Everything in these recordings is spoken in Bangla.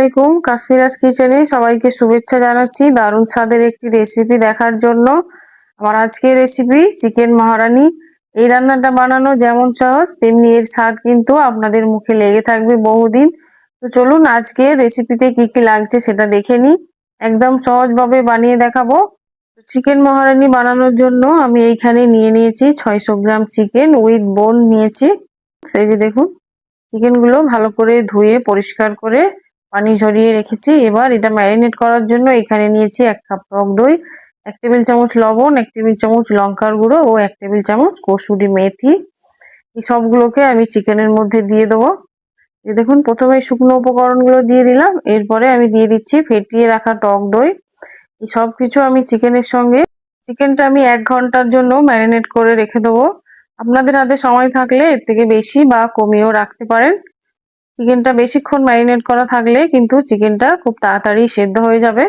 আলাইকুম, কাশ্মীরাজ কিচেনে সবাইকে শুভেচ্ছা জানাচ্ছি দারুণ স্বাদের একটি রেসিপি দেখার জন্য। আমার আজকের রেসিপি চিকেন মহারানি। এই রান্নাটা বানানো যেমন সহজ তেমনি এর স্বাদ কিন্তু আপনাদের মুখে লেগে থাকবে বহুদিন। তো চলুন আজকে রেসিপিতে কি কি লাগছে সেটা দেখে নিই। একদম সহজভাবে বানিয়ে দেখাবো। চিকেন মহারানি বানানোর জন্য আমি এইখানে নিয়ে নিয়েছি 600 গ্রাম চিকেন উইথ বোন নিয়েছি। সেই যে দেখুন, চিকেন গুলো ভালো করে ধুয়ে পরিষ্কার করে পানি ঝরিয়ে রেখেছি। এবার এটা ম্যারিনেট করার জন্য এখানে নিয়েছি 1 কাপ টক দই, 1 টেবিল চামচ লবণ, 1 টেবিল চামচ লঙ্কার গুঁড়ো ও 1 টেবিল চামচ কসুরি মেথি। এই সবগুলোকে আমি চিকেনের মধ্যে দিয়ে দেবো। এই দেখুন, প্রথমে শুকনো উপকরণগুলো দিয়ে দিলাম, এরপরে আমি দিয়ে দিচ্ছি ফেটিয়ে রাখা টক দই। এই সবকিছু আমি চিকেনের সঙ্গে, চিকেনটা আমি 1 ঘন্টার জন্য ম্যারিনেট করে রেখে দেবো। আপনাদের হাতে সময় থাকলে এর থেকে বেশি বা কমিয়েও রাখতে পারেন। চিকেনটা বেশিক্ষণ ম্যারিনেট করা থাকলে কিন্তু চিকেনটা খুব তাড়াতাড়ি সেদ্ধ হয়ে যাবে।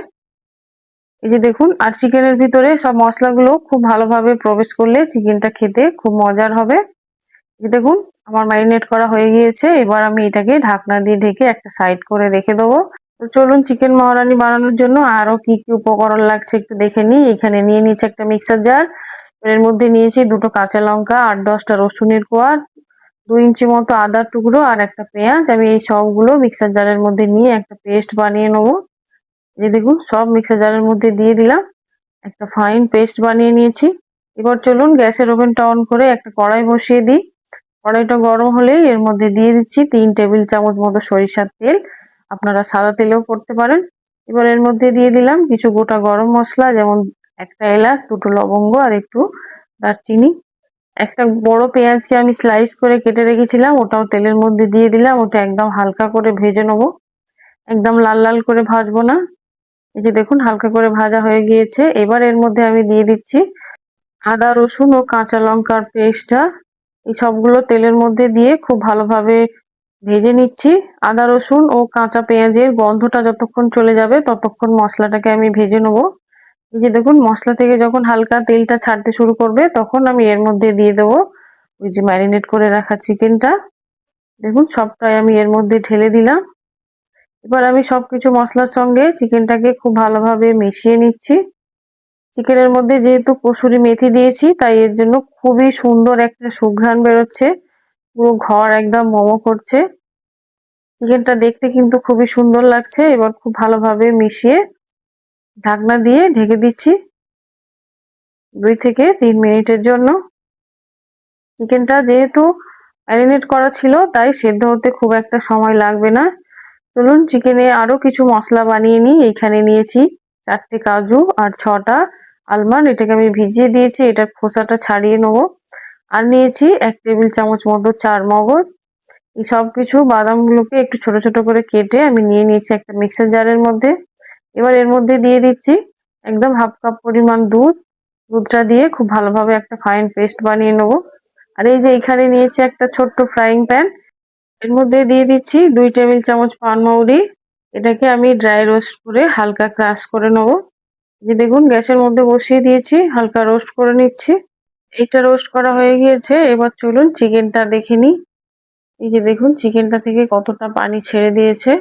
এই যে দেখুন, আর চিকেনের ভিতরে সব মশলাগুলো খুব ভালোভাবে প্রবেশ করলে চিকেনটা খেতে খুব মজার হবে। এই দেখুন, আমার ম্যারিনেট করা হয়ে গিয়েছে। এবার আমি এটাকে ঢাকনা দিয়ে ঢেকে একটা সাইড করে রেখে দেবো। তো চলুন চিকেন মহারানি বানানোর জন্য আরো কি কি উপকরণ লাগছে একটু দেখে নিই। এখানে নিয়ে নিয়েছি একটা মিক্সার জার, এর মধ্যে নিয়েছি 2টো কাঁচা লঙ্কা, 8-10টা রসুনের কোয়া, 2 ইঞ্চি মতো আদার টুকরো আর একটা পেঁয়াজ। আমি এই সবগুলো মিক্সার জারের মধ্যে নিয়ে একটা পেস্ট বানিয়ে নেবো। এই দেখুন, সব মিক্সার জারের মধ্যে দিয়ে দিলাম, একটা ফাইন পেস্ট বানিয়ে নিয়েছি। এবার চলুন গ্যাসের ওভেনটা অন করে একটা কড়াই বসিয়ে দিই। কড়াইটা গরম হলেই এর মধ্যে দিয়ে দিচ্ছি 3 টেবিল চামচ মতো সরিষার তেল। আপনারা সাদা তেলেও করতে পারেন। এবার এর মধ্যে দিয়ে দিলাম কিছু গোটা গরম মশলা, যেমন একটা এলাচ, 2টো লবঙ্গ আর একটু দারচিনি। একটা বড় পেঁয়াজকে আমি স্লাইস করে কেটে রেখেছিলাম, ওটাও তেলের মধ্যে দিয়ে দিলাম। ওটা একদম হালকা করে ভেজে নেবো, একদম লাল লাল করে ভাজবো না। এই যে দেখুন, হালকা করে ভাজা হয়ে গিয়েছে। এবার এর মধ্যে আমি দিয়ে দিচ্ছি আদা রসুন ও কাঁচা লঙ্কার পেস্টটা। এই সবগুলো তেলের মধ্যে দিয়ে খুব ভালোভাবে ভেজে নিচ্ছি। আদা রসুন ও কাঁচা পেঁয়াজের গন্ধটা যতক্ষণ চলে যাবে ততক্ষণ মশলাটাকে আমি ভেজে নেবো। এই যে দেখুন, মশলা থেকে যখন হালকা তেলটা ছাড়তে শুরু করবে তখন আমি এর মধ্যে দিয়ে দেবো ওই যে ম্যারিনেট করে রাখা চিকেনটা। দেখুন, সবটাই আমি এর মধ্যে ঢেলে দিলাম। এবার আমি সবকিছু মশলার সঙ্গে চিকেনটাকে খুব ভালোভাবে মিশিয়ে নিচ্ছি। চিকেনের মধ্যে যেহেতু কসুরি মেথি দিয়েছি তাই এর জন্য খুবই সুন্দর একটা সুঘ্রাণ বেরোচ্ছে, পুরো ঘর একদম মোমো করছে। চিকেনটা দেখতে কিন্তু খুবই সুন্দর লাগছে। এবার খুব ভালোভাবে মিশিয়ে ঢাকনা দিয়ে ঢেকে দিচ্ছি 2 থেকে 3 মিনিটের জন্য। চিকেনটা যেহেতু ম্যারিনেট করা ছিল তাই সেদ্ধ হতে খুব একটা সময় লাগবে না। চলুন চিকেনে আরো কিছু মশলা বানিয়ে নিই। এইখানে নিয়েছি 4টে কাজু আর 6টা আলমন্ড, এটাকে আমি ভিজিয়ে দিয়েছি, এটা খোসাটা ছাড়িয়ে নেবো। আর নিয়েছি 1 টেবিল চামচ মতো চার মগজ। এই সব কিছু বাদামগুলোকে একটু ছোট ছোট করে কেটে আমি নিয়ে নিয়েছি একটা মিক্সার জারের মধ্যে। এবার এর মধ্যে দিয়ে দিচ্ছি একদম হাফ কাপ পরিমাণ দুধ। দুধটা দিয়ে খুব ভালোভাবে একটা ফাইন পেস্ট বানিয়ে নেবো। আর এই যে এখানে নিয়েছি একটা ছোট্ট ফ্রাইং প্যান, এর মধ্যে দিয়ে দিচ্ছি 2 টেবিল চামচ পানমৌরি। এটাকে আমি ড্রাই রোস্ট করে হালকা ক্রাশ করে নেবো। যে দেখুন, গ্যাসের মধ্যে বসিয়ে দিয়েছি, হালকা রোস্ট করে নিচ্ছি। এইটা রোস্ট করা হয়ে গিয়েছে। এবার চলুন চিকেনটা দেখে নিই। এই যে দেখুন, চিকেনটা থেকে কতটা পানি ছেড়ে দিয়েছে।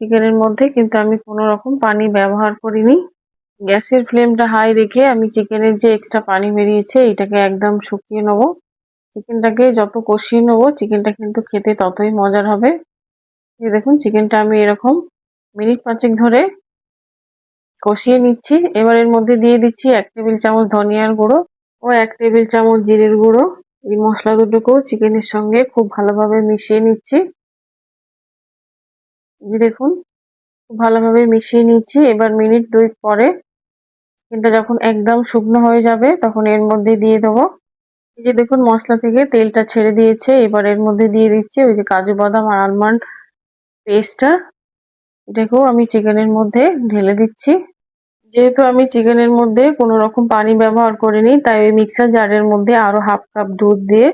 চিকেনের মধ্যে কিন্তু আমি কোনো রকম পানি ব্যবহার করিনি। গ্যাসের ফ্লেমটা হাই রেখে আমি চিকেনের যে এক্সট্রা পানি বেরিয়েছে এটাকে একদম শুকিয়ে নেবো। চিকেনটাকে যত কষিয়ে নেবো চিকেনটা কিন্তু খেতে ততই মজার হবে। এই দেখুন, চিকেনটা আমি এরকম মিনিট 5 ধরে কষিয়ে নিচ্ছি। এবার এর মধ্যে দিয়ে দিচ্ছি 1 টেবিল চামচ ধনিয়ার গুঁড়ো ও 1 টেবিল চামচ জিরের গুঁড়ো। এই মশলা দুটোকেও চিকেনের সঙ্গে খুব ভালোভাবে মিশিয়ে নিচ্ছি। এই দেখুন, খুব ভালোভাবে মিশিয়ে নিচ্ছি। এবার মিনিট 2 পরে চিকেনটা যখন একদম শুকনো হয়ে যাবে তখন এর মধ্যে দিয়ে দেবো, এই যে দেখুন মশলা থেকে তেলটা ছেড়ে দিয়েছে। এবার এর মধ্যে দিয়ে দিচ্ছি ওই যে কাজু বাদাম আর আলমন্ড পেস্টটা। এটাকেও আমি চিকেনের মধ্যে ঢেলে দিচ্ছি। যেহেতু আমি চিকেনের মধ্যে কোনো রকম পানি ব্যবহার করিনি তাই ওই মিক্সার জারের মধ্যে আরো হাফ কাপ দুধ দিয়ে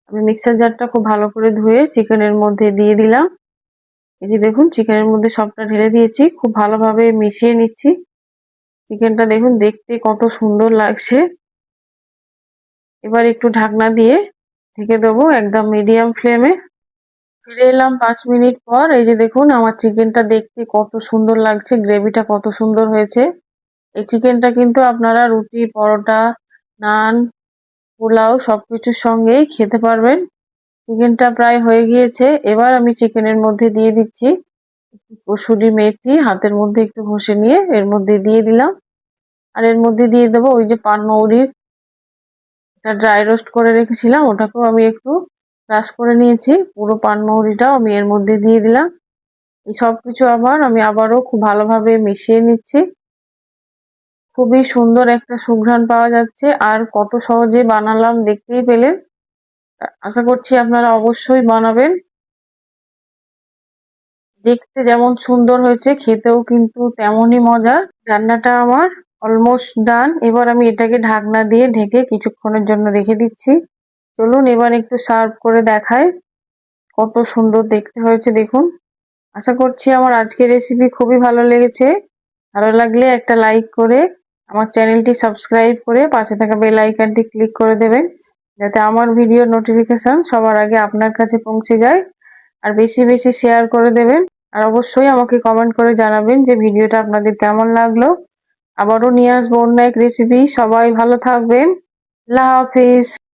আমি মিক্সার জারটা খুব ভালো করে ধুয়ে চিকেনের মধ্যে দিয়ে দিলাম। এই যে দেখুন, চিকেনের মধ্যে সবটা ঢেলে দিয়েছি, খুব ভালোভাবে মিশিয়ে নিচ্ছি। চিকেনটা দেখুন দেখতে কত সুন্দর লাগছে। এবার একটু ঢাকনা দিয়ে ঢেকে দেবো একদম মিডিয়াম ফ্লেমে। ফিরে এলাম 5 মিনিট পর। এই যে দেখুন আমার চিকেনটা দেখতে কত সুন্দর লাগছে, গ্রেভিটা কত সুন্দর হয়েছে। এই চিকেনটা কিন্তু আপনারা রুটি, পরোটা, নান, পোলাও সবকিছুর সঙ্গেই খেতে পারবেন। চিকেনটা প্রায় হয়ে গিয়েছে। এবার আমি চিকেনের মধ্যে দিয়ে দিচ্ছি কসুরি মেথি, হাতের মধ্যে একটু ঘষে নিয়ে এর মধ্যে দিয়ে দিলাম। আর এর মধ্যে দিয়ে দেবো ওই যে পানমৌরির ড্রাই রোস্ট করে রেখেছিলাম, ওটাকেও আমি একটু ক্রাশ করে নিয়েছি। পুরো পানমৌরিটাও আমি এর মধ্যে দিয়ে দিলাম। এই সবকিছু আমি আবারও খুব ভালোভাবে মিশিয়ে নিচ্ছি। খুবই সুন্দর একটা সুঘ্রাণ পাওয়া যাচ্ছে। আর কত সহজে বানালাম দেখতেই পেলেন। আশা করছি আপনারা অবশ্যই বানাবেন। দেখতে যেমন সুন্দর হয়েছে, খেতেও কিন্তু তেমনই মজা। রান্নাটা আমার অলমোস্ট ডান। এবার আমি এটাকে ঢাকনা দিয়ে ঢেকে কিছুক্ষণের জন্য রেখে দিচ্ছি। চলুন এবার একটু সার্ভ করে দেখাই। কত সুন্দর দেখতে হয়েছে দেখুন। আশা করছি আমার আজকের রেসিপি খুবই ভালো লেগেছে। ভালো লাগলে একটা লাইক করে আমার চ্যানেলটি সাবস্ক্রাইব করে পাশে থাকা বেল আইকনটি ক্লিক করে দেবেন, যাতে আমার ভিডিও নোটিফিকেশন সবার আগে আপনার কাছে পৌঁছে যায়। আর বেশি বেশি শেয়ার করে দেবেন। আর অবশ্যই আমাকে কমেন্ট করে জানাবেন যে ভিডিওটা আপনাদের কেমন লাগলো। আবারও নিয়ে আসবো অন্য এক রেসিপি। সবাই ভালো থাকবেন। আল্লাহ হাফিজ।